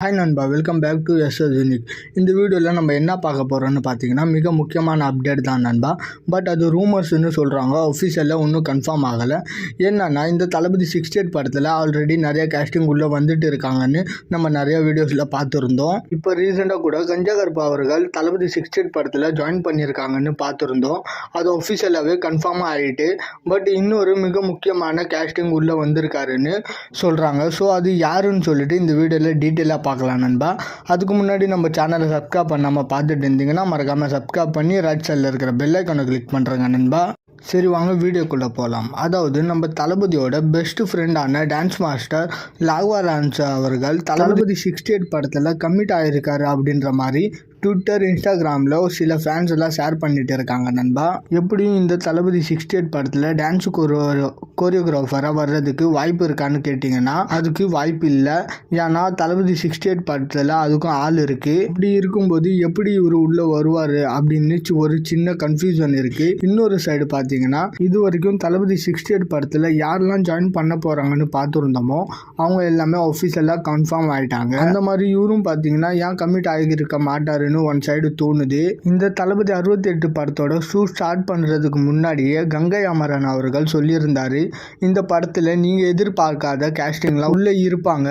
Hi நண்பா, welcome back to SS unique. இந்த வீடியோவில் நம்ம என்ன பார்க்க போகிறோன்னு பார்த்தீங்கன்னா மிக முக்கியமான அப்டேட் தான் நண்பா. பட் அது ரூமர்ஸ்னு சொல்கிறாங்க, அஃபிஷியலாக ஒன்றும் கன்ஃபார்ம் ஆகலை. என்னன்னா இந்த தளபதி 68 படத்தில் ஆல்ரெடி நிறைய கேஸ்டிங் உள்ளே வந்துட்டு இருக்காங்கன்னு நம்ம நிறைய வீடியோஸில் பார்த்துருந்தோம். இப்போ ரீசெண்டாக கூட கஞ்சா கருப்பா அவர்கள் தளபதி 68 படத்தில் ஜாயின் பண்ணியிருக்காங்கன்னு பார்த்துருந்தோம். அது அஃபிஷியலாகவே கன்ஃபார்மாக ஆகிட்டு, பட் இன்னொரு மிக முக்கியமான கேஸ்டிங் உள்ளே வந்திருக்காருன்னு சொல்கிறாங்க. ஸோ அது யாருன்னு சொல்லிட்டு இந்த வீடியோவில் டீட்டெயிலாக பார்க்கலாம் நண்பா. அதுக்கு முன்னாடி நம்ம சேனலை சப்ஸ்கிரைப் பண்ணாமல் பார்த்துட்டு இருந்தீங்கன்னா மறக்காமல் சப்ஸ்கிரைப் பண்ணி ரைட் சைடில் இருக்கிற பெல் ஐக்கானை கிளிக் பண்ணுறேங்க நண்பா. சரி வாங்க வீடியோக்குள்ளே போகலாம். அதாவது நம்ம தளபதியோட பெஸ்ட் ஃப்ரெண்டான டான்ஸ் மாஸ்டர் லாக்வா லான்ஸ் அவர்கள் தளபதி 68 படத்தில் கமிட் ஆகிருக்காரு அப்படின்ற மாதிரி ட்விட்டர், இன்ஸ்டாகிராமில் சில ஃபேன்ஸ் எல்லாம் ஷேர் பண்ணிட்டு இருக்காங்க நண்பா. எப்படியும் இந்த தளபதி 68 படத்தில் டான்ஸ் கோரியோகிராஃபராக வர்றதுக்கு வாய்ப்பு இருக்கான்னு கேட்டிங்கன்னா அதுக்கு வாய்ப்பு இல்லை. ஏன்னா தளபதி 68 படத்தில் அதுக்கும் ஆள் இருக்குது. இப்படி இருக்கும்போது எப்படி இவர் உள்ளே வருவார் அப்படின்னு ஒரு சின்ன கன்ஃபியூஷன் இருக்குது. இன்னொரு சைடு பார்த்தீங்கன்னா இது வரைக்கும் தளபதி 68 படத்தில் யாரெல்லாம் ஜாயின் பண்ண போகிறாங்கன்னு பார்த்துருந்தோமோ அவங்க எல்லாமே ஆஃபீஸியலாக கன்ஃபார்ம் ஆகிட்டாங்க. அந்த மாதிரி இவரும் பார்த்தீங்கன்னா ஏன் கமிட் ஆகியிருக்க மாட்டார் ஒன் சைடு தோணுது. இந்த தளபதி 68 படத்தோட ஷூட் ஸ்டார்ட் பண்ணுறதுக்கு முன்னாடியே கங்கை அமரன் அவர்கள் சொல்லியிருந்தாரு, இந்த படத்தில் நீங்கள் எதிர்பார்க்காத கேஸ்டிங்லாம் உள்ளே இருப்பாங்க,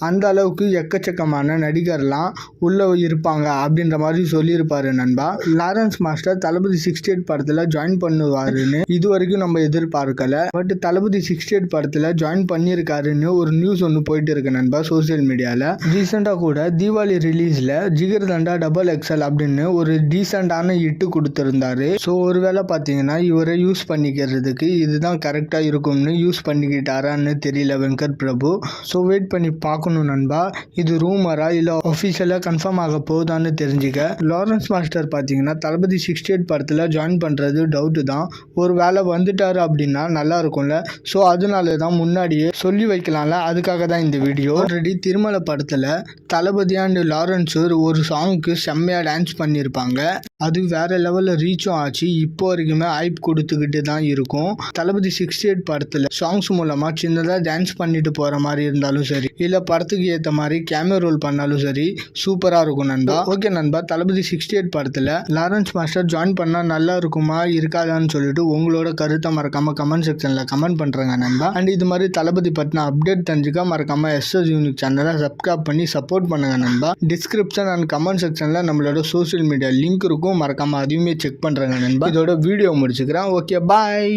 அந்த அளவுக்கு எக்கச்சக்கமான நடிகர்லாம் உள்ளே இருப்பாங்க அப்படின்ற மாதிரி சொல்லியிருப்பாரு நண்பா. லாரன்ஸ் மாஸ்டர் தளபதி 68 படத்தில் ஜாயின் பண்ணுவாருன்னு இது வரைக்கும் நம்ம எதிர்பார்க்கல. பட் தளபதி 68 படத்தில் ஜாயின் பண்ணியிருக்காருன்னு ஒரு நியூஸ் ஒன்று போயிட்டு இருக்கு நண்பா சோசியல் மீடியாவில். ரீசெண்டாக கூட தீபாவளி ரிலீஸில் ஜிகர் தண்டா டபுள் எக்ஸல் அப்படின்னு ஒரு டீசெண்டான இட்டு கொடுத்துருந்தாரு. ஸோ ஒருவேளை பார்த்தீங்கன்னா இவரை யூஸ் பண்ணிக்கிறதுக்கு இதுதான் கரெக்டாக இருக்கும்னு யூஸ் பண்ணிக்கிட்டாரான்னு தெரியல வெங்கட் பிரபு. ஸோ வெயிட் பண்ணி பார்க்கணும் நண்பா, இது ரூமரா இல்லை அஃபிஷியலாக கன்ஃபார்ம் ஆக போகுதான்னு தெரிஞ்சுக்க. லாரன்ஸ் மாஸ்டர் பார்த்தீங்கன்னா தளபதி 68 படத்தில் ஜாயின் பண்ணுறது டவுட்டு தான். ஒரு வேளை வந்துட்டாரு அப்படின்னா நல்லா இருக்கும்ல. ஸோ அதனால தான் முன்னாடியே சொல்லி வைக்கலாம்ல, அதுக்காக தான் இந்த வீடியோ. ஆல்ரெடி திருமலை படத்தில் தளபதி அண்ட் லாரன்ஸ் ஒரு சாங்க்கு செம்மையாக டான்ஸ் பண்ணியிருப்பாங்க. அது வேற லெவலில் ரீச்சும் ஆச்சு. இப்போ வரைக்குமே ஹைப் கொடுத்துக்கிட்டு தான் இருக்கும். தளபதி 68 படத்தில் சாங்ஸ் மூலமாக சின்னதாக டான்ஸ் பண்ணிட்டு போகிற மாதிரி இருந்தாலும் சரி, இல்லை படத்துக்கு ஏற்ற மாதிரி கேமரா ரோல் பண்ணாலும் சரி, சூப்பராக இருக்கும் நண்பா. ஓகே நண்பா, தளபதி 68 படத்தில் லாரன்ஸ் மாஸ்டர் ஜாயின் பண்ணால் நல்லா இருக்குமா இருக்காதான்னு சொல்லிட்டு உங்களோட கருத்தை மறக்காமல் கமெண்ட் செக்ஷனில் கமெண்ட் பண்ணுறேங்க நண்பா. அண்ட் இது மாதிரி தளபதி பற்றின அப்டேட் தெரிஞ்சுக்க மறக்காமல் எஸ்எஸ் யூனிக் சேனலை சப்ஸ்கிரைப் பண்ணி சப்போர்ட் பண்ணுங்க நண்பா. டிஸ்கிரிப்ஷன் அண்ட் கமெண்ட் செக்ஷனில் நம்மளோட சோஷியல் மீடியா லிங்க் இருக்கும், மறக்காம அதையுமே செக் பண்றேங்க நண்பா. இதோட வீடியோ முடிச்சுக்கிறேன். ஓகே, பாய்.